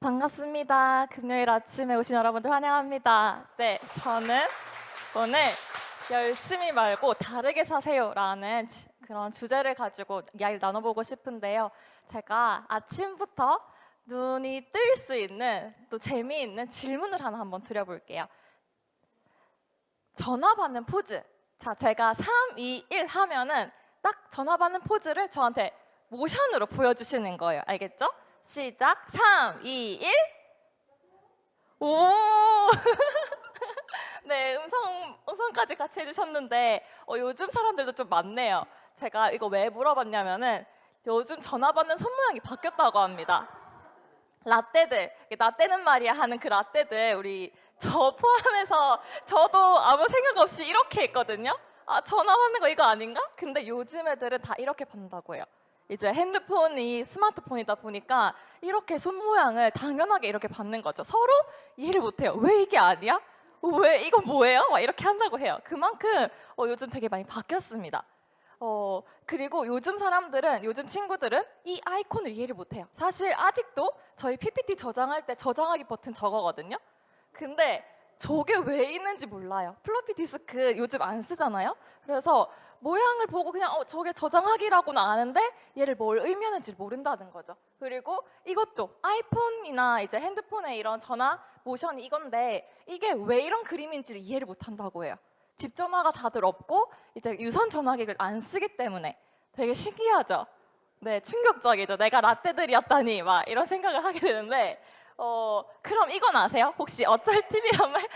반갑습니다. 금요일 아침에 오신 여러분들 환영합니다. 네, 저는 오늘 열심히 말고 다르게 사세요라는 그런 주제를 가지고 이야기를 나눠보고 싶은데요. 제가 아침부터 눈이 뜰 수 있는 또 재미있는 질문을 하나 한번 드려볼게요. 전화 받는 포즈. 자, 제가 3, 2, 1 하면은 딱 전화 받는 포즈를 저한테 모션으로 보여주시는 거예요. 알겠죠? 시작. 3, 2, 1. 오! 네, 음성까지 같이 해주셨는데 요즘 사람들도 좀 많네요. 제가 이거 왜 물어봤냐면은 요즘 전화 받는 손 모양이 바뀌었다고 합니다. 라떼들, 라떼는 말이야 하는 그 라떼들, 우리 저 포함해서 저도 아무 생각 없이 이렇게 했거든요. 아, 전화 받는 거 이거 아닌가? 근데 요즘 애들은 다 이렇게 받는다고 해요. 이제 핸드폰이 스마트폰이다 보니까 이렇게 손 모양을 당연하게 이렇게 받는 거죠. 서로 이해를 못해요. 왜 이게 아니야? 왜 이건 뭐예요? 막 이렇게 한다고 해요. 그만큼 요즘 되게 많이 바뀌었습니다. 그리고 요즘 친구들은 이 아이콘을 이해를 못해요. 사실 아직도 저희 PPT 저장할 때 저장하기 버튼 저거거든요. 근데 저게 왜 있는지 몰라요. 플로피 디스크 요즘 안 쓰잖아요. 그래서 모양을 보고 그냥 저게 저장하기라고는 아는데 얘를 뭘 의미하는지 모른다는 거죠. 그리고 이것도 아이폰이나 이제 핸드폰에 이런 전화 모션이 이건데 이게 왜 이런 그림인지를 이해를 못한다고 해요. 집 전화가 다들 없고 이제 유선 전화기를 안 쓰기 때문에 되게 신기하죠. 네, 충격적이죠. 내가 라떼들이었다니 막 이런 생각을 하게 되는데 그럼 이건 아세요? 혹시 어쩔 TV란 말?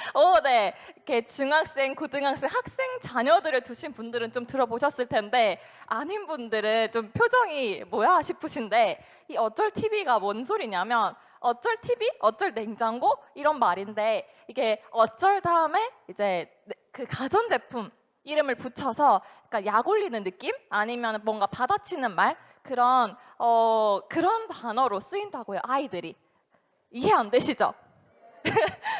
네. 이렇게 중학생, 고등학생, 학생 자녀들을 두신 분들은 좀 들어보셨을 텐데 아닌 분들은 좀 표정이 뭐야 싶으신데 이 어쩔 TV가 뭔 소리냐면 어쩔 TV, 어쩔 냉장고 이런 말인데 이게 어쩔 다음에 이제 그 가전제품 이름을 붙여서 그러니까 약 올리는 느낌? 아니면 뭔가 받아치는 말? 그런 단어로 쓰인다고요, 아이들이. 이해 안 되시죠?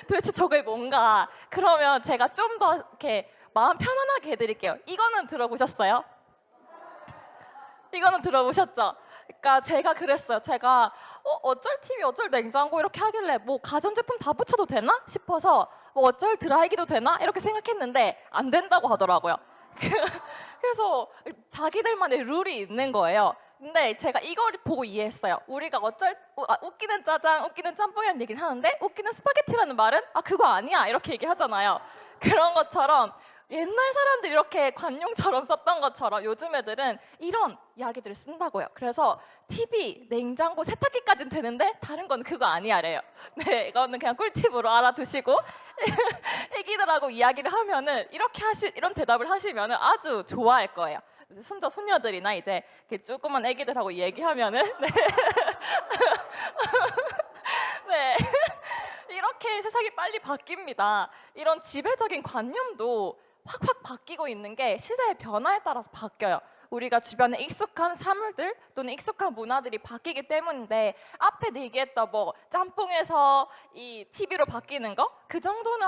도대체 저게 뭔가. 그러면 제가 좀 더 이렇게 마음 편안하게 해드릴게요. 이거는 들어보셨어요? 이거는 들어보셨죠? 그러니까 제가 그랬어요. 제가 어쩔 TV, 어쩔 냉장고 이렇게 하길래 뭐 가전제품 다 붙여도 되나 싶어서 뭐 어쩔 드라이기도 되나 이렇게 생각했는데 안 된다고 하더라고요. 그래서 자기들만의 룰이 있는 거예요. 근데 제가 이걸 보고 이해했어요. 우리가 웃기는 짜장, 웃기는 짬뽕이라는 얘기를 하는데 웃기는 스파게티라는 말은 그거 아니야 이렇게 얘기하잖아요. 그런 것처럼 옛날 사람들이 이렇게 관용처럼 썼던 것처럼 요즘 애들은 이런 이야기들을 쓴다고요. 그래서 TV, 냉장고, 세탁기까지는 되는데 다른 건 그거 아니야래요. 네, 이거는 그냥 꿀팁으로 알아두시고 애기들하고 이야기를 하면은 이런 대답을 하시면은 아주 좋아할 거예요. 손녀들이나 이제 이렇게 조그만 애기들하고 얘기하면은 네. 이렇게 세상이 빨리 바뀝니다. 이런 지배적인 관념도 확확 바뀌고 있는 게 시대의 변화에 따라서 바뀌어요. 우리가 주변에 익숙한 사물들 또는 익숙한 문화들이 바뀌기 때문인데 앞에 얘기했던 뭐 짬뽕에서 이 TV로 바뀌는 거 그 정도는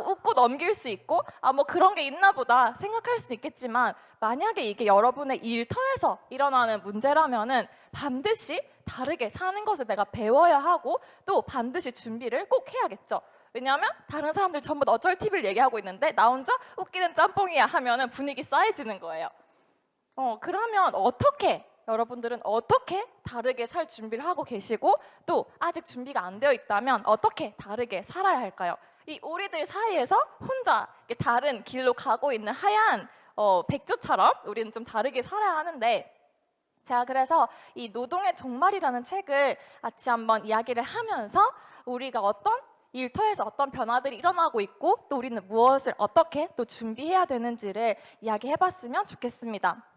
웃고 넘길 수 있고 뭐 그런 게 있나 보다 생각할 수 있겠지만 만약에 이게 여러분의 일터에서 일어나는 문제라면은 반드시 다르게 사는 것을 내가 배워야 하고 또 반드시 준비를 꼭 해야겠죠. 왜냐하면 다른 사람들 전부 다 어쩔 TV를 얘기하고 있는데 나 혼자 웃기는 짬뽕이야 하면은 분위기 쌓여지는 거예요. 그러면 여러분들은 어떻게 다르게 살 준비를 하고 계시고 또 아직 준비가 안 되어 있다면 어떻게 다르게 살아야 할까요? 이 우리들 사이에서 혼자 다른 길로 가고 있는 하얀 백조처럼 우리는 좀 다르게 살아야 하는데 제가 그래서 이 노동의 종말이라는 책을 같이 한번 이야기를 하면서 우리가 어떤 일터에서 어떤 변화들이 일어나고 있고 또 우리는 무엇을 어떻게 또 준비해야 되는지를 이야기해봤으면 좋겠습니다.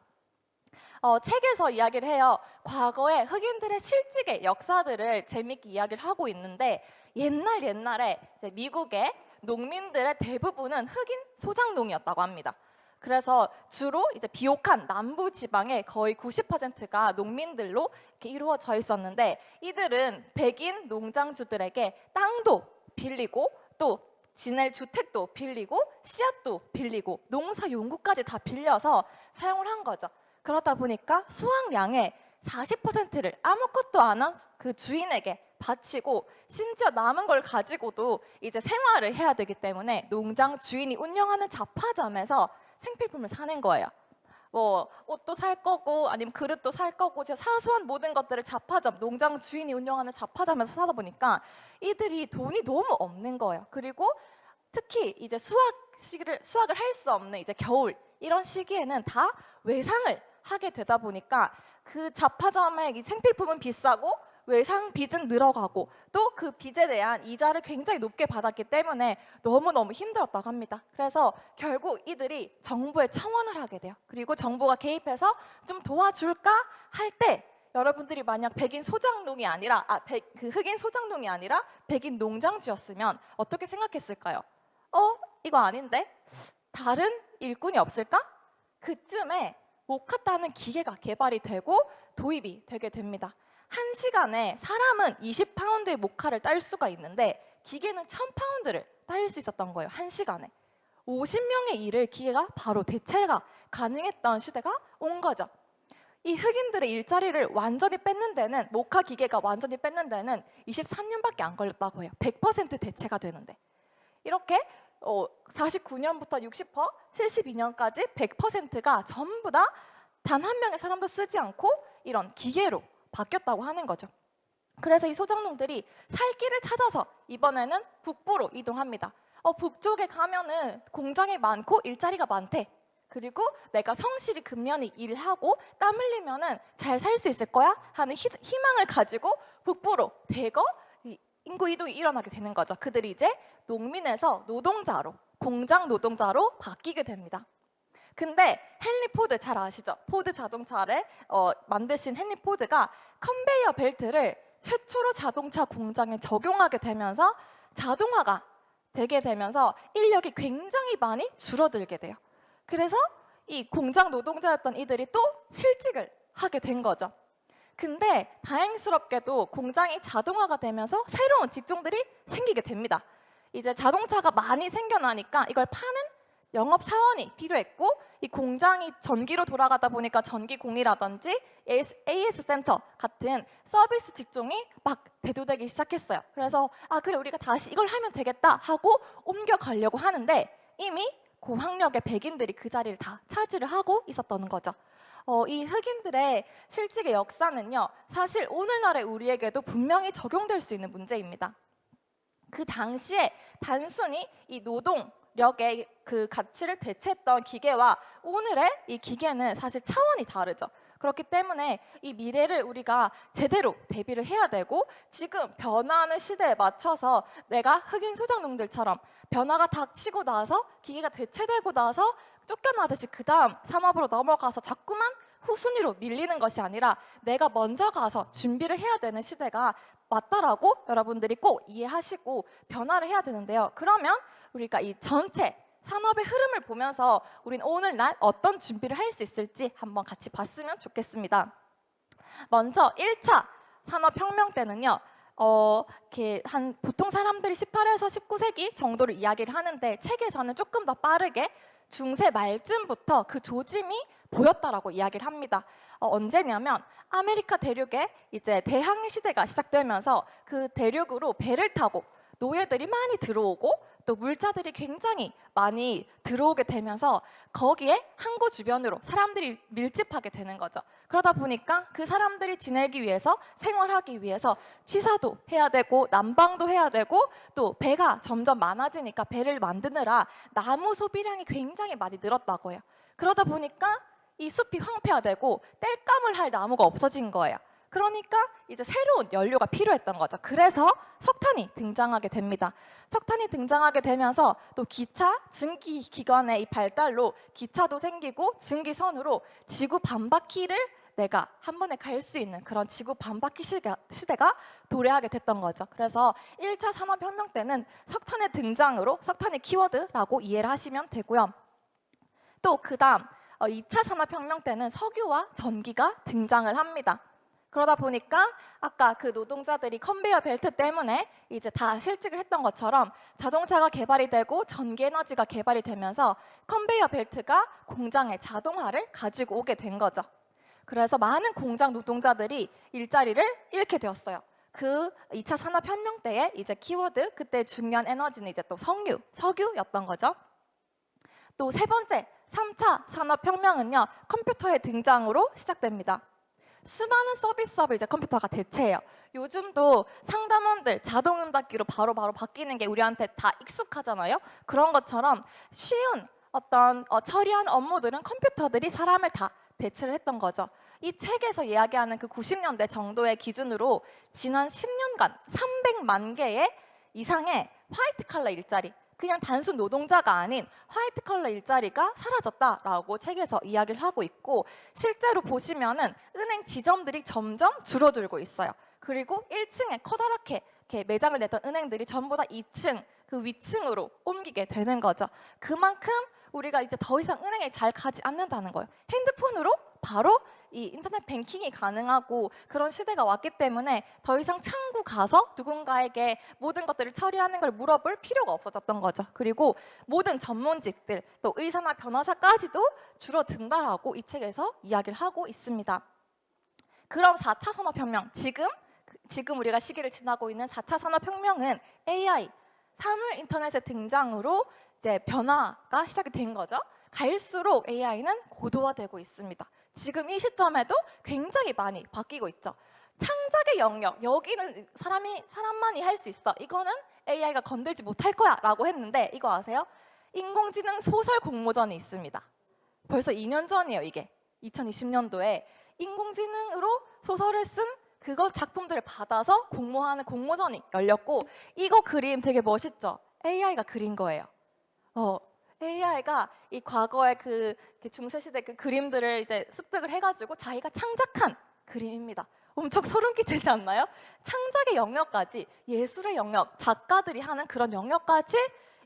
책에서 이야기를 해요. 과거의 흑인들의 실직의 역사들을 재밌게 이야기를 하고 있는데 옛날에 이제 미국의 농민들의 대부분은 흑인 소작농이었다고 합니다. 그래서 주로 이제 비옥한 남부 지방의 거의 90%가 농민들로 이렇게 이루어져 있었는데 이들은 백인 농장주들에게 땅도 빌리고 또 지낼 주택도 빌리고 씨앗도 빌리고 농사 용구까지 다 빌려서 사용을 한 거죠. 그러다 보니까 수확량의 40%를 아무것도 안 한 그 주인에게 바치고 심지어 남은 걸 가지고도 이제 생활을 해야 되기 때문에 농장 주인이 운영하는 잡화점에서 생필품을 사는 거예요. 뭐 옷도 살 거고 아니면 그릇도 살 거고 진짜 사소한 모든 것들을 잡화점, 농장 주인이 운영하는 잡화점에서 사다 보니까 이들이 돈이 너무 없는 거예요. 그리고 특히 이제 수확을 할 수 없는 이제 겨울 이런 시기에는 다 외상을 하게 되다 보니까 그 잡화점의 이 생필품은 비싸고 외상 빚은 늘어가고 또 그 빚에 대한 이자를 굉장히 높게 받았기 때문에 너무너무 힘들었다고 합니다. 그래서 결국 이들이 정부에 청원을 하게 돼요. 그리고 정부가 개입해서 좀 도와줄까 할 때 여러분들이 만약 백인 소작농이 아니라 그 흑인 소작농이 아니라 백인 농장주였으면 어떻게 생각했을까요? 이거 아닌데? 다른 일꾼이 없을까? 그쯤에 모카타는 기계가 개발이 되고 도입이 되게 됩니다. 1시간에 사람은 20파운드의 모카를 딸 수가 있는데 기계는 1000파운드를 딸 수 있었던 거예요. 1시간에. 50명의 일을 기계가 바로 대체가 가능했던 시대가 온 거죠. 이 흑인들의 일자리를 완전히 뺏는 데는 모카 기계가 완전히 뺏는 데는 23년밖에 안 걸렸다고 해요. 100% 대체가 되는데. 이렇게 49년부터 60%, 72년까지 100%가 전부 다 단 한 명의 사람도 쓰지 않고 이런 기계로 바뀌었다고 하는 거죠. 그래서 이 소작농들이 살 길을 찾아서 이번에는 북부로 이동합니다. 북쪽에 가면은 공장이 많고 일자리가 많대. 그리고 내가 성실히 근면히 일하고 땀 흘리면은 잘 살 수 있을 거야 하는 희망을 가지고 북부로 대거 인구 이동이 일어나게 되는 거죠. 그들이 이제 농민에서 노동자로, 공장 노동자로 바뀌게 됩니다. 근데 헨리 포드 잘 아시죠? 포드 자동차를 만드신 헨리 포드가 컨베이어 벨트를 최초로 자동차 공장에 적용하게 되면서 자동화가 되게 되면서 인력이 굉장히 많이 줄어들게 돼요. 그래서 이 공장 노동자였던 이들이 또 실직을 하게 된 거죠. 근데 다행스럽게도 공장이 자동화가 되면서 새로운 직종들이 생기게 됩니다. 이제 자동차가 많이 생겨나니까 이걸 파는 영업 사원이 필요했고 이 공장이 전기로 돌아가다 보니까 전기공이라든지 AS 센터 같은 서비스 직종이 막 대두되기 시작했어요. 그래서 그래 우리가 다시 이걸 하면 되겠다 하고 옮겨가려고 하는데 이미 고학력의 백인들이 그 자리를 다 차지를 하고 있었던 거죠. 이 흑인들의 실직의 역사는요, 사실 오늘날의 우리에게도 분명히 적용될 수 있는 문제입니다. 그 당시에 단순히 이 노동력의 그 가치를 대체했던 기계와 오늘의 이 기계는 사실 차원이 다르죠. 그렇기 때문에 이 미래를 우리가 제대로 대비를 해야 되고 지금 변화하는 시대에 맞춰서 내가 흑인 소작농들처럼 변화가 닥치고 나서 기계가 대체되고 나서 쫓겨나듯이 그 다음 산업으로 넘어가서 자꾸만 후순위로 밀리는 것이 아니라 내가 먼저 가서 준비를 해야 되는 시대가 맞다라고 여러분들이 꼭 이해하시고 변화를 해야 되는데요. 그러면 우리가 이 전체 산업의 흐름을 보면서 우린 오늘날 어떤 준비를 할 수 있을지 한번 같이 봤으면 좋겠습니다. 먼저 1차 산업혁명 때는요. 보통 사람들이 18에서 19세기 정도를 이야기를 하는데 책에서는 조금 더 빠르게 중세 말쯤부터 그 조짐이 보였다라고 이야기를 합니다. 언제냐면 아메리카 대륙에 이제 대항해 시대가 시작되면서 그 대륙으로 배를 타고 노예들이 많이 들어오고 또 물자들이 굉장히 많이 들어오게 되면서 거기에 항구 주변으로 사람들이 밀집하게 되는 거죠. 그러다 보니까 그 사람들이 지내기 위해서 생활하기 위해서 취사도 해야 되고 난방도 해야 되고 또 배가 점점 많아지니까 배를 만드느라 나무 소비량이 굉장히 많이 늘었다고 해요. 그러다 보니까 이 숲이 황폐화되고 땔감을 할 나무가 없어진 거예요. 그러니까 이제 새로운 연료가 필요했던 거죠. 그래서 석탄이 등장하게 됩니다. 석탄이 등장하게 되면서 또 기차, 증기기관의 이 발달로 기차도 생기고 증기선으로 지구 반바퀴를 내가 한 번에 갈 수 있는 그런 지구 반바퀴 시대가 도래하게 됐던 거죠. 그래서 1차 산업혁명 때는 석탄의 등장으로 석탄의 키워드라고 이해를 하시면 되고요. 또 그다음 2차 산업혁명 때는 석유와 전기가 등장을 합니다. 그러다 보니까 아까 그 노동자들이 컨베이어 벨트 때문에 이제 다 실직을 했던 것처럼 자동차가 개발이 되고 전기 에너지가 개발이 되면서 컨베이어 벨트가 공장의 자동화를 가지고 오게 된 거죠. 그래서 많은 공장 노동자들이 일자리를 잃게 되었어요. 그 2차 산업혁명 때의 이제 키워드, 그때 중요한 에너지는 이제 또 석유였던 거죠. 또 세 번째, 3차 산업혁명은요, 컴퓨터의 등장으로 시작됩니다. 수많은 서비스업을 이제 컴퓨터가 대체해요. 요즘도 상담원들 자동응답기로 바로바로 바뀌는 게 우리한테 다 익숙하잖아요. 그런 것처럼 쉬운 어떤 처리한 업무들은 컴퓨터들이 사람을 다 대체를 했던 거죠. 이 책에서 이야기하는 그 90년대 정도의 기준으로 지난 10년간 300만 개의 이상의 화이트 칼라 일자리, 그냥 단순 노동자가 아닌 화이트 컬러 일자리가 사라졌다라고 책에서 이야기를 하고 있고, 실제로 보시면은 은행 지점들이 점점 줄어들고 있어요. 그리고 1층에 커다랗게 이렇게 매장을 냈던 은행들이 전부 다 2층, 그 위층으로 옮기게 되는 거죠. 그만큼 우리가 이제 더 이상 은행에 잘 가지 않는다는 거예요. 핸드폰으로 바로 이 인터넷 뱅킹이 가능하고 그런 시대가 왔기 때문에 더 이상 창구 가서 누군가에게 모든 것들을 처리하는 걸 물어볼 필요가 없어졌던 거죠. 그리고 모든 전문직들, 또 의사나 변호사까지도 줄어든다라고 이 책에서 이야기를 하고 있습니다. 그럼 4차 산업혁명, 지금 우리가 시기를 지나고 있는 4차 산업혁명은 AI, 사물 인터넷의 등장으로 이제 변화가 시작이 된 거죠. 갈수록 AI는 고도화되고 있습니다. 지금 이 시점에도 굉장히 많이 바뀌고 있죠. 창작의 영역, 여기는 사람만이 할 수 있어. 이거는 AI가 건들지 못할 거야 라고 했는데, 이거 아세요? 인공지능 소설 공모전이 있습니다. 벌써 2년 전이에요, 이게. 2020년도에 인공지능으로 소설을 쓴 그거 작품들을 받아서 공모하는 공모전이 열렸고, 이거 그림 되게 멋있죠? AI가 그린 거예요. AI가 이 과거의 그 중세시대 그 그림들을 이제 습득을 해가지고 자기가 창작한 그림입니다. 엄청 소름 끼치지 않나요? 창작의 영역까지, 예술의 영역, 작가들이 하는 그런 영역까지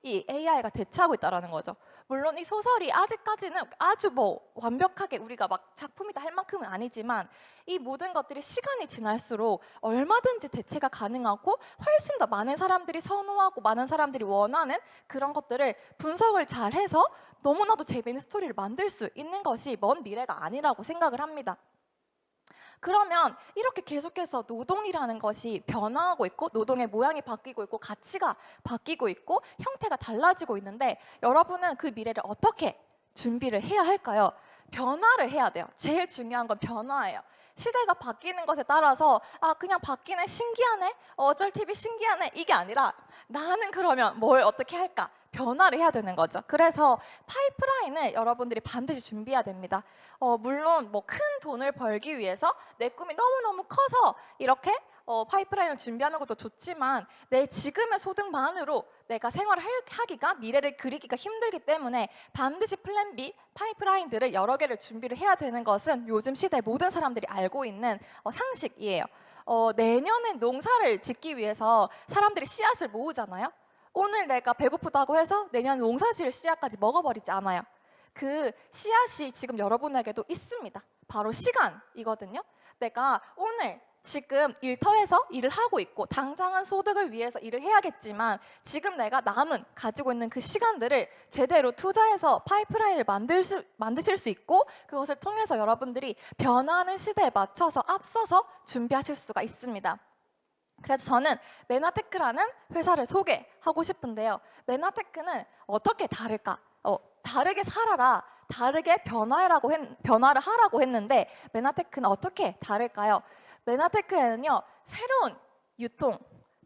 이 AI가 대체하고 있다는 거죠. 물론 이 소설이 아직까지는 아주 완벽하게 우리가 막 작품이다 할 만큼은 아니지만, 이 모든 것들이 시간이 지날수록 얼마든지 대체가 가능하고 훨씬 더 많은 사람들이 선호하고 많은 사람들이 원하는 그런 것들을 분석을 잘 해서 너무나도 재미있는 스토리를 만들 수 있는 것이 먼 미래가 아니라고 생각을 합니다. 그러면 이렇게 계속해서 노동이라는 것이 변화하고 있고, 노동의 모양이 바뀌고 있고, 가치가 바뀌고 있고, 형태가 달라지고 있는데, 여러분은 그 미래를 어떻게 준비를 해야 할까요? 변화를 해야 돼요. 제일 중요한 건 변화예요. 시대가 바뀌는 것에 따라서 그냥 바뀌네, 신기하네, 어쩔 TV 신기하네, 이게 아니라 나는 그러면 뭘 어떻게 할까? 변화를 해야 되는 거죠. 그래서 파이프라인을 여러분들이 반드시 준비해야 됩니다. 물론 큰 돈을 벌기 위해서 내 꿈이 너무너무 커서 이렇게 파이프라인을 준비하는 것도 좋지만, 내 지금의 소득만으로 내가 생활을 하기가, 미래를 그리기가 힘들기 때문에 반드시 플랜 B, 파이프라인들을 여러 개를 준비를 해야 되는 것은 요즘 시대 모든 사람들이 알고 있는 상식이에요. 내년에 농사를 짓기 위해서 사람들이 씨앗을 모으잖아요. 오늘 내가 배고프다고 해서 내년 농사 지을 씨앗까지 먹어버리지 않아요. 그 씨앗이 지금 여러분에게도 있습니다. 바로 시간이거든요. 내가 오늘 지금 일터에서 일을 하고 있고 당장은 소득을 위해서 일을 해야겠지만, 지금 내가 가지고 있는 그 시간들을 제대로 투자해서 파이프라인을 만드실 수 있고, 그것을 통해서 여러분들이 변화하는 시대에 맞춰서 앞서서 준비하실 수가 있습니다. 그래서 저는 메나테크라는 회사를 소개하고 싶은데요. 메나테크는 어떻게 다를까? 다르게 살아라, 다르게 변화를 하라고 했는데, 메나테크는 어떻게 다를까요? 메나테크에는요, 새로운 유통,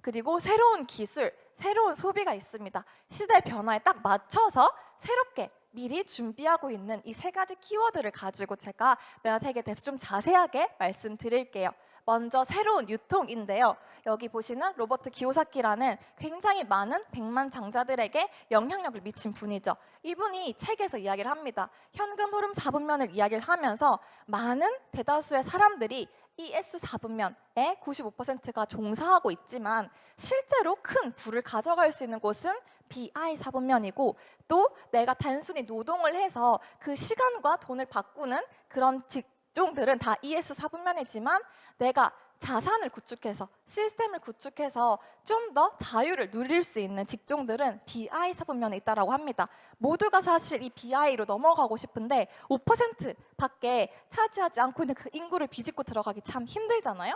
그리고 새로운 기술, 새로운 소비가 있습니다. 시대 변화에 딱 맞춰서 새롭게 미리 준비하고 있는 이 세 가지 키워드를 가지고 제가 메나텍에 대해서 좀 자세하게 말씀드릴게요. 먼저 새로운 유통인데요. 여기 보시는 로버트 기요사키라는 굉장히 많은 백만장자들에게 영향력을 미친 분이죠. 이분이 책에서 이야기를 합니다. 현금 흐름 4분면을 이야기를 하면서 많은 대다수의 사람들이 ES 4분면에 95%가 종사하고 있지만, 실제로 큰 부를 가져갈 수 있는 곳은 BI 4분면이고, 또 내가 단순히 노동을 해서 그 시간과 돈을 바꾸는 그런 직종들은 다 ES 4분면이지만, 내가 자산을 구축해서 시스템을 구축해서 좀 더 자유를 누릴 수 있는 직종들은 BI 사분면에 있다라고 합니다. 모두가 사실 이 BI로 넘어가고 싶은데 5%밖에 차지하지 않고 있는 그 인구를 비집고 들어가기 참 힘들잖아요.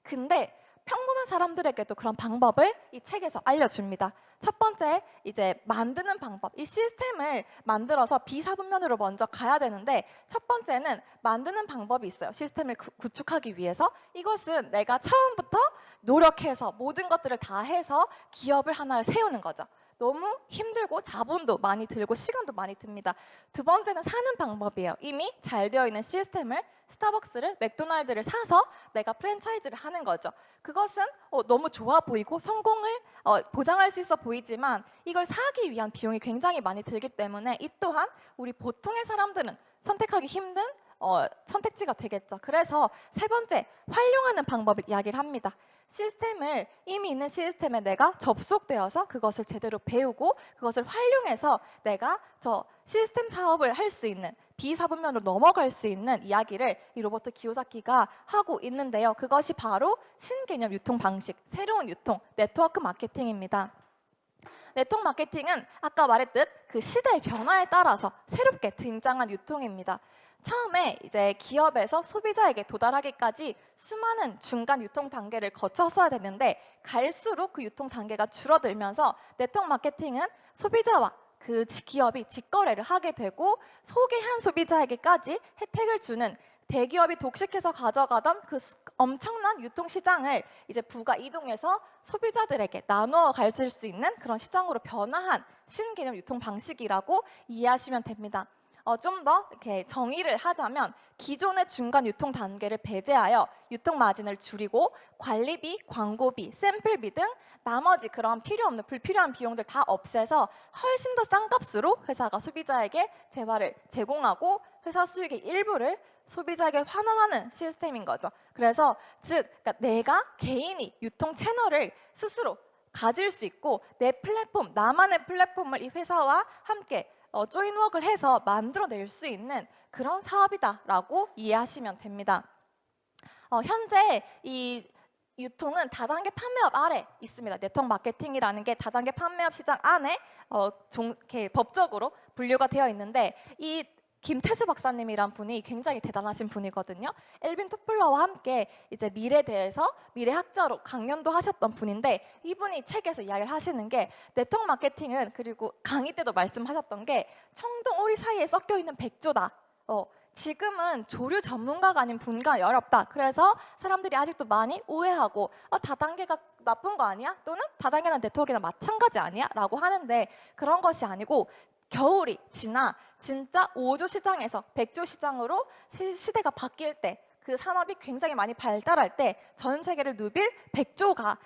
근데 평범한 사람들에게도 그런 방법을 이 책에서 알려줍니다. 첫 번째, 이제 만드는 방법. 이 시스템을 만들어서 비사분면으로 먼저 가야 되는데 첫 번째는 만드는 방법이 있어요. 시스템을 구축하기 위해서. 이것은 내가 처음부터 노력해서 모든 것들을 다 해서 기업을 하나를 세우는 거죠. 너무 힘들고 자본도 많이 들고 시간도 많이 듭니다. 두 번째는 사는 방법이에요. 이미 잘 되어 있는 시스템을 스타벅스를 맥도날드를 사서 내가 프랜차이즈를 하는 거죠. 그것은 너무 좋아 보이고 성공을 보장할 수 있어 보이지만 이걸 사기 위한 비용이 굉장히 많이 들기 때문에 이 또한 우리 보통의 사람들은 선택하기 힘든 선택지가 되겠죠. 그래서 세 번째, 활용하는 방법을 이야기를 합니다. 시스템을 이미 있는 시스템에 내가 접속되어서 그것을 제대로 배우고 그것을 활용해서 내가 저 시스템 사업을 할 수 있는 비사분면으로 넘어갈 수 있는 이야기를 이 로버트 기요사키가 하고 있는데요. 그것이 바로 신개념 유통 방식, 새로운 유통, 네트워크 마케팅입니다. 네트워크 마케팅은 아까 말했듯 그 시대의 변화에 따라서 새롭게 등장한 유통입니다. 처음에 이제 기업에서 소비자에게 도달하기까지 수많은 중간 유통 단계를 거쳤어야 되는데 갈수록 그 유통 단계가 줄어들면서 네트워크 마케팅은 소비자와 그 기업이 직거래를 하게 되고 소개한 소비자에게까지 혜택을 주는 대기업이 독식해서 가져가던 그 엄청난 유통 시장을 이제 부가 이동해서 소비자들에게 나누어 갈 수 있는 그런 시장으로 변화한 신개념 유통 방식이라고 이해하시면 됩니다. 좀 더 이렇게 정의를 하자면 기존의 중간 유통 단계를 배제하여 유통 마진을 줄이고 관리비, 광고비, 샘플비 등 나머지 그런 필요 없는 불필요한 비용들 다 없애서 훨씬 더 싼 값으로 회사가 소비자에게 재화를 제공하고 회사 수익의 일부를 소비자에게 환원하는 시스템인 거죠. 그래서 그러니까 내가 개인이 유통 채널을 스스로 가질 수 있고 내 플랫폼, 나만의 플랫폼을 이 회사와 함께 조인워크를 해서 만들어낼 수 있는 그런 사업이다라고 이해하시면 됩니다. 현재 이 유통은 다단계 판매업 아래 있습니다. 네트워크 마케팅이라는 게 다단계 판매업 시장 안에 이렇게 법적으로 분류가 되어 있는데 이 김태수 박사님이란 분이 굉장히 대단하신 분이거든요. 엘빈 토플러와 함께 이제 미래에 대해서 미래학자로 강연도 하셨던 분인데 이분이 책에서 이야기를 하시는 게 네트워크 마케팅은 그리고 강의 때도 말씀하셨던 게 청동 오리 사이에 섞여 있는 백조다. 지금은 조류 전문가가 아닌 분가 어렵다. 그래서 사람들이 아직도 많이 오해하고 다단계가 나쁜 거 아니야? 또는 다단계나 네트워크나 마찬가지 아니야? 라고 하는데 그런 것이 아니고 겨울이 지나 진짜 5조 시장에서 100조 시장으로 시대가 바뀔 때 그 산업이 굉장히 많이 발달할 때 전 세계를 누빌 100조가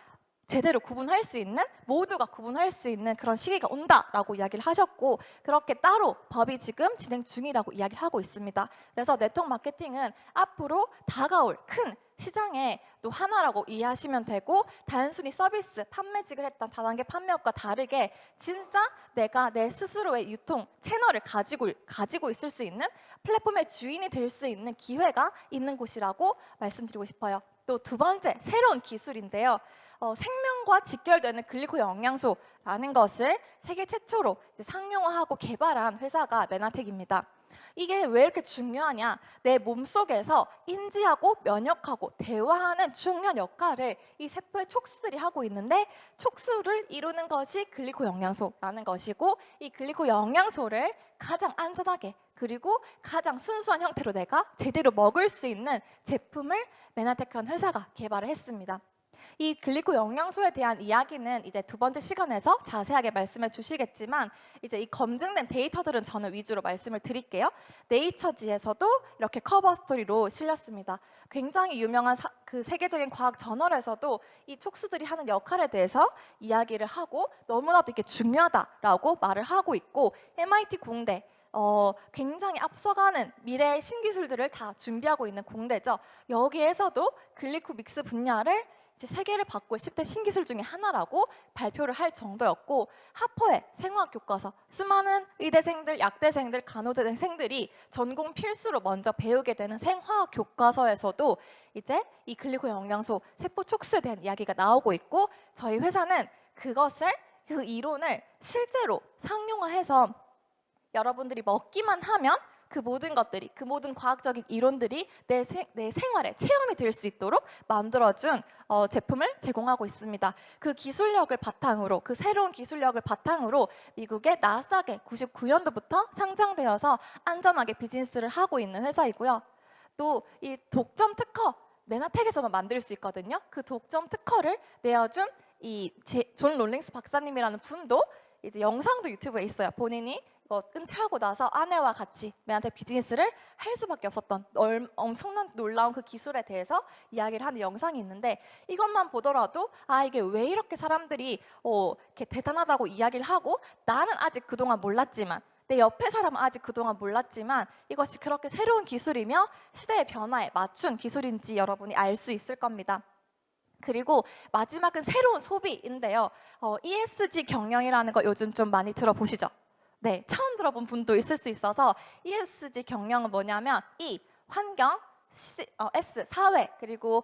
제대로 구분할 수 있는 모두가 구분할 수 있는 그런 시기가 온다라고 이야기를 하셨고 그렇게 따로 법이 지금 진행 중이라고 이야기를 하고 있습니다. 그래서 네트워크 마케팅은 앞으로 다가올 큰 시장의 또 하나라고 이해하시면 되고 단순히 서비스, 판매직을 했던 다단계 판매업과 다르게 진짜 내가 내 스스로의 유통 채널을 가지고 있을 수 있는 플랫폼의 주인이 될 수 있는 기회가 있는 곳이라고 말씀드리고 싶어요. 또 두 번째, 새로운 기술인데요. 생명과 직결되는 글리코 영양소라는 것을 세계 최초로 상용화하고 개발한 회사가 메나텍입니다. 이게 왜 이렇게 중요하냐? 내 몸속에서 인지하고 면역하고 대화하는 중요한 역할을 이 세포의 촉수들이 하고 있는데 촉수를 이루는 것이 글리코 영양소라는 것이고 이 글리코 영양소를 가장 안전하게 그리고 가장 순수한 형태로 내가 제대로 먹을 수 있는 제품을 메나테크라는 회사가 개발을 했습니다. 이 글리코 영양소에 대한 이야기는 이제 두 번째 시간에서 자세하게 말씀해 주시겠지만 이제 이 검증된 데이터들은 저는 위주로 말씀을 드릴게요. 네이처지에서도 이렇게 커버 스토리로 실렸습니다. 굉장히 유명한 그 세계적인 과학 저널에서도 이 촉수들이 하는 역할에 대해서 이야기를 하고 너무나도 이게 중요하다라고 말을 하고 있고 MIT 공대 굉장히 앞서가는 미래의 신기술들을 다 준비하고 있는 공대죠. 여기에서도 글리코믹스 분야를 이제 세계를 바꿀 10대 신기술 중에 하나라고 발표를 할 정도였고, 하퍼의 생화학 교과서, 수많은 의대생들, 약대생들, 간호대생들이 전공 필수로 먼저 배우게 되는 생화학 교과서에서도 이제 이 글리코 영양소 세포 촉수에 대한 이야기가 나오고 있고, 저희 회사는 그 이론을 실제로 상용화해서 여러분들이 먹기만 하면 그 모든 것들이, 그 모든 과학적인 이론들이 내 생활에 체험이 될 수 있도록 만들어준 제품을 제공하고 있습니다. 그 기술력을 바탕으로, 그 새로운 기술력을 바탕으로 미국의 나스닥에 99년도부터 상장되어서 안전하게 비즈니스를 하고 있는 회사이고요. 또 이 독점 특허, 메나텍에서만 만들 수 있거든요. 그 독점 특허를 내어준 존 롤링스 박사님이라는 분도 이제 영상도 유튜브에 있어요. 본인이 은퇴하고 나서 아내와 같이 메나텍 비즈니스를 할 수밖에 없었던 엄청난 놀라운 그 기술에 대해서 이야기를 하는 영상이 있는데, 이것만 보더라도 이게 왜 이렇게 사람들이 이렇게 대단하다고 이야기를 하고, 나는 아직 그동안 몰랐지만, 내 옆에 사람은 아직 그동안 몰랐지만 이것이 그렇게 새로운 기술이며 시대의 변화에 맞춘 기술인지 여러분이 알 수 있을 겁니다. 그리고 마지막은 새로운 소비인데요. ESG 경영이라는 거 요즘 좀 많이 들어보시죠? 네, 처음 들어본 분도 있을 수 있어서, ESG 경영은 뭐냐면 E, 환경, S, 사회, 그리고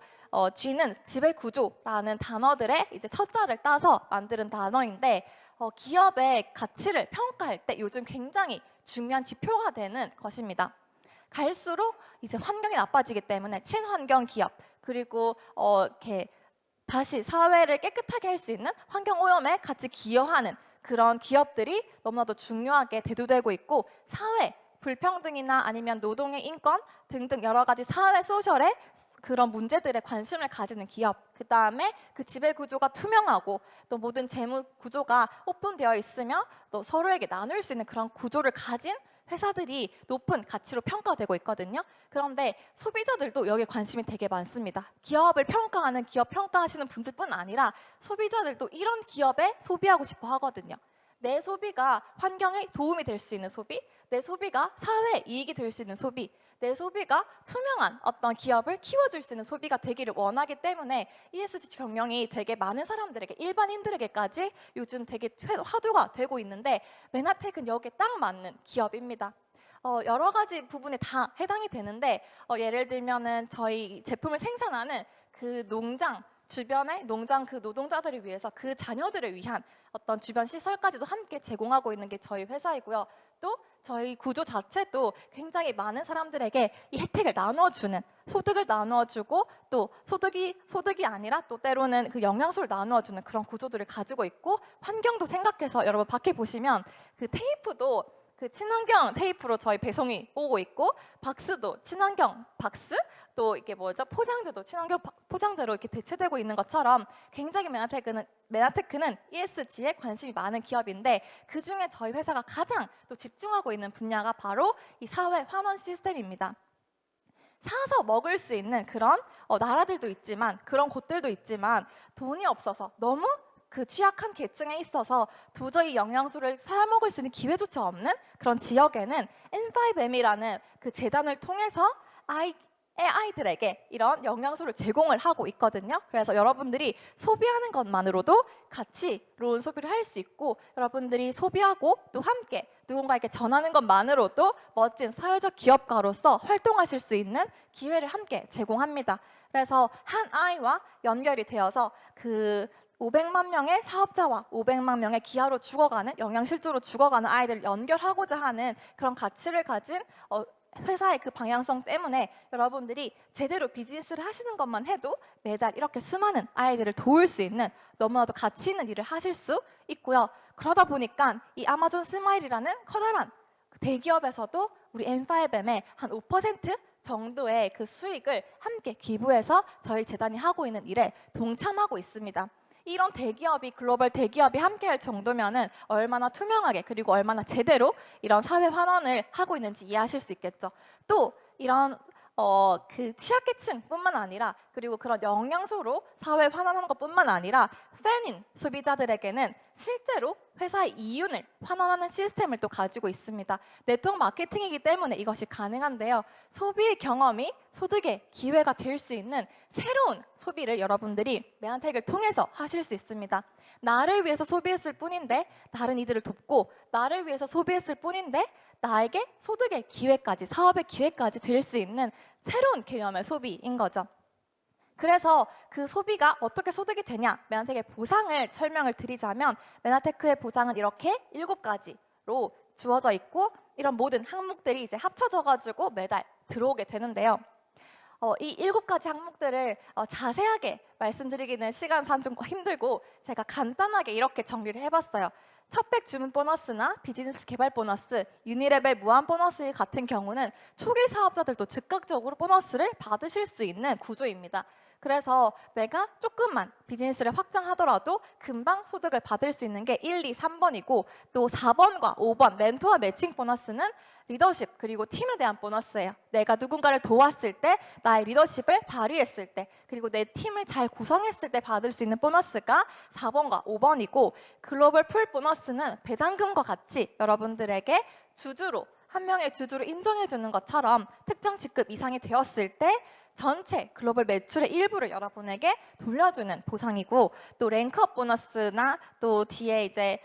G는 지배 구조라는 단어들의 이제 첫자를 따서 만드는 단어인데, 기업의 가치를 평가할 때 요즘 굉장히 중요한 지표가 되는 것입니다. 갈수록 이제 환경이 나빠지기 때문에 친환경 기업, 그리고 이렇게 다시 사회를 깨끗하게 할 수 있는 환경 오염에 같이 기여하는 그런 기업들이 너무나도 중요하게 대두되고 있고, 사회 불평등이나 아니면 노동의 인권 등등 여러 가지 사회 소셜의 그런 문제들에 관심을 가지는 기업, 그 다음에 그 지배 구조가 투명하고 또 모든 재무 구조가 오픈되어 있으며 또 서로에게 나눌 수 있는 그런 구조를 가진 회사들이 높은 가치로 평가되고 있거든요. 그런데 소비자들도 여기에 관심이 되게 많습니다. 기업을 평가하는, 기업 평가하시는 분들뿐 아니라 소비자들도 이런 기업에 소비하고 싶어 하거든요. 내 소비가 환경에 도움이 될 수 있는 소비, 내 소비가 사회에 이익이 될 수 있는 소비, 내 소비가 투명한 어떤 기업을 키워줄 수 있는 소비가 되기를 원하기 때문에 ESG 경영이 되게 많은 사람들에게, 일반인들에게까지 요즘 되게 화두가 되고 있는데, 메나텍은 여기에 딱 맞는 기업입니다. 여러 가지 부분에 다 해당이 되는데, 예를 들면은 저희 제품을 생산하는 그 농장 주변의 농장 그 노동자들을 위해서 그 자녀들을 위한 어떤 주변 시설까지도 함께 제공하고 있는 게 저희 회사이고요. 또 저희 구조 자체도 굉장히 많은 사람들에게 이 혜택을 나눠주는, 소득을 나눠주고 또 소득이 아니라 또 때로는 그 영양소를 나누어주는 그런 구조들을 가지고 있고, 환경도 생각해서 여러분 밖에 보시면 그 테이프도 그 친환경 테이프로 저희 배송이 오고 있고, 박스도 친환경 박스, 또 이게 포장재도 친환경 포장재로 이렇게 대체되고 있는 것처럼 굉장히 메나테크는 ESG에 관심이 많은 기업인데, 그 중에 저희 회사가 가장 또 집중하고 있는 분야가 바로 이 사회 환원 시스템입니다. 사서 먹을 수 있는 그런 나라들도 있지만, 그런 곳들도 있지만 돈이 없어서 너무 그 취약한 계층에 있어서 도저히 영양소를 사 먹을 수 있는 기회조차 없는 그런 지역에는 N5M이라는 그 재단을 통해서 아이들에게 이런 영양소를 제공을 하고 있거든요. 그래서 여러분들이 소비하는 것만으로도 가치로운 소비를 할 수 있고, 여러분들이 소비하고 또 함께 누군가에게 전하는 것만으로도 멋진 사회적 기업가로서 활동하실 수 있는 기회를 함께 제공합니다. 그래서 한 아이와 연결이 되어서 그 500만 명의 사업자와 500만 명의 기아로 죽어가는, 영양실조로 죽어가는 아이들을 연결하고자 하는 그런 가치를 가진 회사의 그 방향성 때문에 여러분들이 제대로 비즈니스를 하시는 것만 해도 매달 이렇게 수많은 아이들을 도울 수 있는 너무나도 가치 있는 일을 하실 수 있고요. 그러다 보니까 이 아마존 스마일이라는 커다란 대기업에서도 우리 N5M의 한 5% 정도의 그 수익을 함께 기부해서 저희 재단이 하고 있는 일에 동참하고 있습니다. 이런 대기업이, 글로벌 대기업이 함께할 정도면은 얼마나 투명하게, 그리고 얼마나 제대로 이런 사회 환원을 하고 있는지 이해하실 수 있겠죠. 또 이런 그 취약계층뿐만 아니라, 그리고 그런 영양소로 사회 환원하는 것뿐만 아니라 팬인 소비자들에게는 실제로 회사의 이윤을 환원하는 시스템을 또 가지고 있습니다. 네트워크 마케팅이기 때문에 이것이 가능한데요. 소비의 경험이 소득의 기회가 될 수 있는 새로운 소비를 여러분들이 매한택을 통해서 하실 수 있습니다. 나를 위해서 소비했을 뿐인데 다른 이들을 돕고, 나를 위해서 소비했을 뿐인데 나에게 소득의 기회까지, 사업의 기회까지 될 수 있는 새로운 개념의 소비인 거죠. 그래서 그 소비가 어떻게 소득이 되냐, 매한택의 보상을 설명을 드리자면, 매한테크의 보상은 이렇게 7가지로 주어져 있고, 이런 모든 항목들이 이제 합쳐져 가지고 매달 들어오게 되는데요. 이 7가지 항목들을 자세하게 말씀드리기는 시간상 좀 힘들고, 제가 간단하게 이렇게 정리를 해봤어요. 첫백 주문 보너스나 비즈니스 개발 보너스, 유니레벨 무한 보너스 같은 경우는 초기 사업자들도 즉각적으로 보너스를 받으실 수 있는 구조입니다. 그래서 내가 조금만 비즈니스를 확장하더라도 금방 소득을 받을 수 있는 게 1, 2, 3번이고, 또 4번과 5번 멘토와 매칭 보너스는 리더십 그리고 팀에 대한 보너스예요. 내가 누군가를 도왔을 때, 나의 리더십을 발휘했을 때, 그리고 내 팀을 잘 구성했을 때 받을 수 있는 보너스가 4번과 5번이고, 글로벌 풀 보너스는 배당금과 같이 여러분들에게 주주로, 한 명의 주주로 인정해주는 것처럼 특정 직급 이상이 되었을 때 전체 글로벌 매출의 일부를 여러분에게 돌려주는 보상이고, 또 랭크업 보너스나 또 뒤에 이제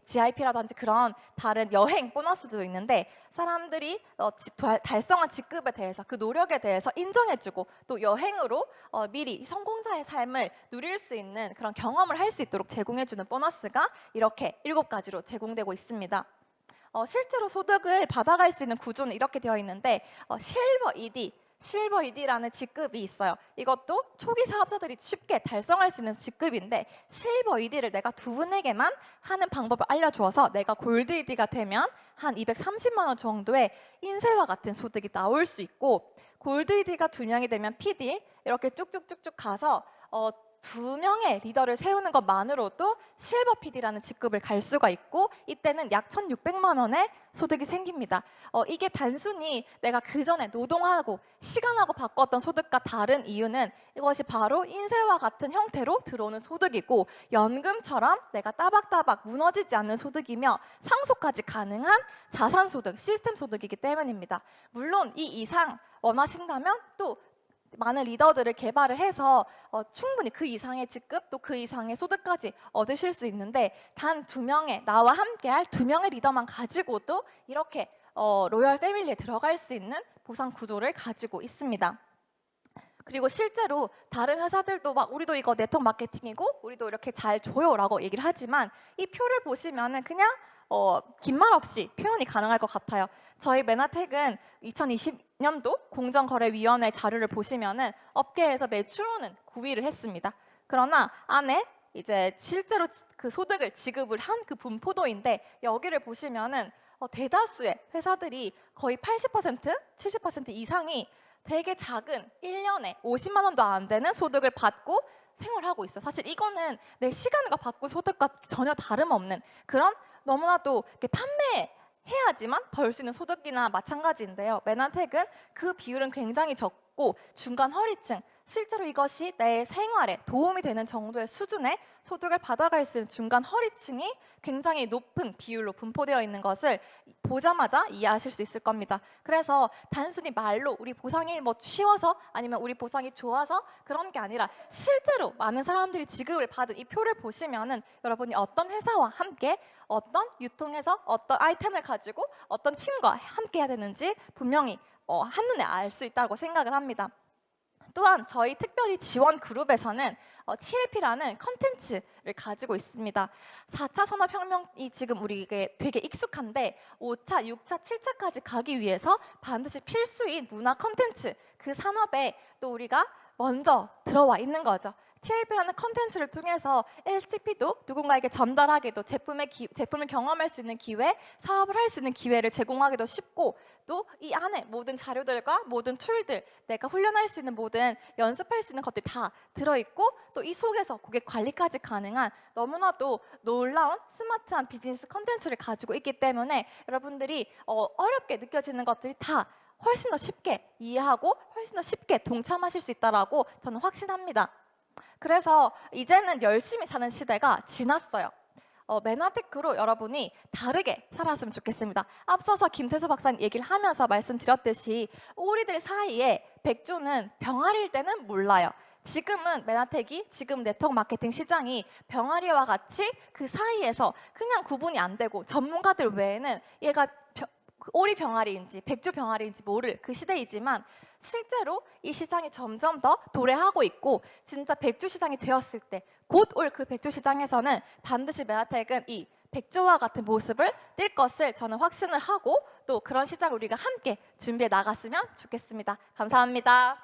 GIP라든지 그런 다른 여행 보너스도 있는데, 사람들이 달성한 직급에 대해서, 그 노력에 대해서 인정해주고, 또 여행으로 미리 성공자의 삶을 누릴 수 있는 그런 경험을 할 수 있도록 제공해주는 보너스가 이렇게 7가지로 제공되고 있습니다. 실제로 소득을 받아갈 수 있는 구조는 이렇게 되어 있는데, 실버 ED라는 직급이 있어요. 이것도 초기 사업자들이 쉽게 달성할 수 있는 직급인데, 실버 ED를 내가 두 분에게만 하는 방법을 알려주어서 내가 골드 ED가 되면 한 230만 원 정도의 인쇄와 같은 소득이 나올 수 있고, 골드 ED가 2명이 되면 PD 이렇게 쭉쭉쭉쭉 가서 2명의 리더를 세우는 것만으로도 실버 PD라는 직급을 갈 수가 있고, 이때는 약 1,600만 원의 소득이 생깁니다. 이게 단순히 내가 그전에 노동하고 시간하고 바꿨던 소득과 다른 이유는 이것이 바로 인쇄와 같은 형태로 들어오는 소득이고, 연금처럼 내가 따박따박 무너지지 않는 소득이며 상속까지 가능한 자산소득, 시스템 소득이기 때문입니다. 물론 이 이상 원하신다면 또 많은 리더들을 개발을 해서 충분히 그 이상의 직급, 또 그 이상의 소득까지 얻으실 수 있는데, 단 2명의, 나와 함께할 2명의 리더만 가지고도 이렇게 로열 패밀리에 들어갈 수 있는 보상 구조를 가지고 있습니다. 그리고 실제로 다른 회사들도 막 우리도 이거 네트워크 마케팅이고 우리도 이렇게 잘 줘요 라고 얘기를 하지만, 이 표를 보시면은 그냥 긴 말 없이 표현이 가능할 것 같아요. 저희 매나텍은 2020년도 공정거래위원회 자료를 보시면은 업계에서 매출로는 9위를 했습니다. 그러나 안에 이제 실제로 그 소득을 지급을 한 그 분포도인데, 여기를 보시면은 대다수의 회사들이 거의 80%, 70% 이상이 되게 작은 1년에 50만 원도 안 되는 소득을 받고 생활하고 있어요. 사실 이거는 내 시간과 바꾼 소득과 전혀 다름없는 그런, 너무나도 판매해야지만 벌 수 있는 소득이나 마찬가지인데요. 매나텍은 그 비율은 굉장히 적고 중간 허리층, 실제로 이것이 내 생활에 도움이 되는 정도의 수준의 소득을 받아갈 수 있는 중간 허리층이 굉장히 높은 비율로 분포되어 있는 것을 보자마자 이해하실 수 있을 겁니다. 그래서 단순히 말로 우리 보상이 뭐 쉬워서 아니면 우리 보상이 좋아서 그런 게 아니라, 실제로 많은 사람들이 지급을 받은 이 표를 보시면은 여러분이 어떤 회사와 함께, 어떤 유통해서 어떤 아이템을 가지고 어떤 팀과 함께 해야 되는지 분명히 한눈에 알 수 있다고 생각을 합니다. 또한 저희 특별히 지원 그룹에서는 TLP라는 컨텐츠를 가지고 있습니다. 4차 산업혁명이 지금 우리에게 되게 익숙한데, 5차, 6차, 7차까지 가기 위해서 반드시 필수인 문화 컨텐츠, 그 산업에 또 우리가 먼저 들어와 있는 거죠. TLP라는 컨텐츠를 통해서 STP도 누군가에게 전달하기도, 제품을 경험할 수 있는 기회, 사업을 할 수 있는 기회를 제공하기도 쉽고, 또 이 안에 모든 자료들과 모든 툴들, 내가 훈련할 수 있는 모든 연습할 수 있는 것들이 다 들어있고, 또 이 속에서 고객 관리까지 가능한 너무나도 놀라운 스마트한 비즈니스 컨텐츠를 가지고 있기 때문에 여러분들이 어렵게 느껴지는 것들이 다 훨씬 더 쉽게 이해하고 훨씬 더 쉽게 동참하실 수 있다라고 저는 확신합니다. 그래서 이제는 열심히 사는 시대가 지났어요. 메나테크로 여러분이 다르게 살았으면 좋겠습니다. 앞서서 김태수 박사님 얘기를 하면서 말씀드렸듯이 우리들 사이에 백조는 병아리일 때는 몰라요. 지금은 메나텍이 지금 네트워크 마케팅 시장이 병아리와 같이 그 사이에서 그냥 구분이 안 되고 전문가들 외에는 얘가 오리 병아리인지 백조 병아리인지 모를 그 시대이지만 실제로 이 시장이 점점 더 도래하고 있고 진짜 백조 시장이 되었을 때 곧 올 그 백조 시장에서는 반드시 메나텍은 이 백조와 같은 모습을 띌 것을 저는 확신을 하고 또 그런 시장 우리가 함께 준비해 나갔으면 좋겠습니다. 감사합니다.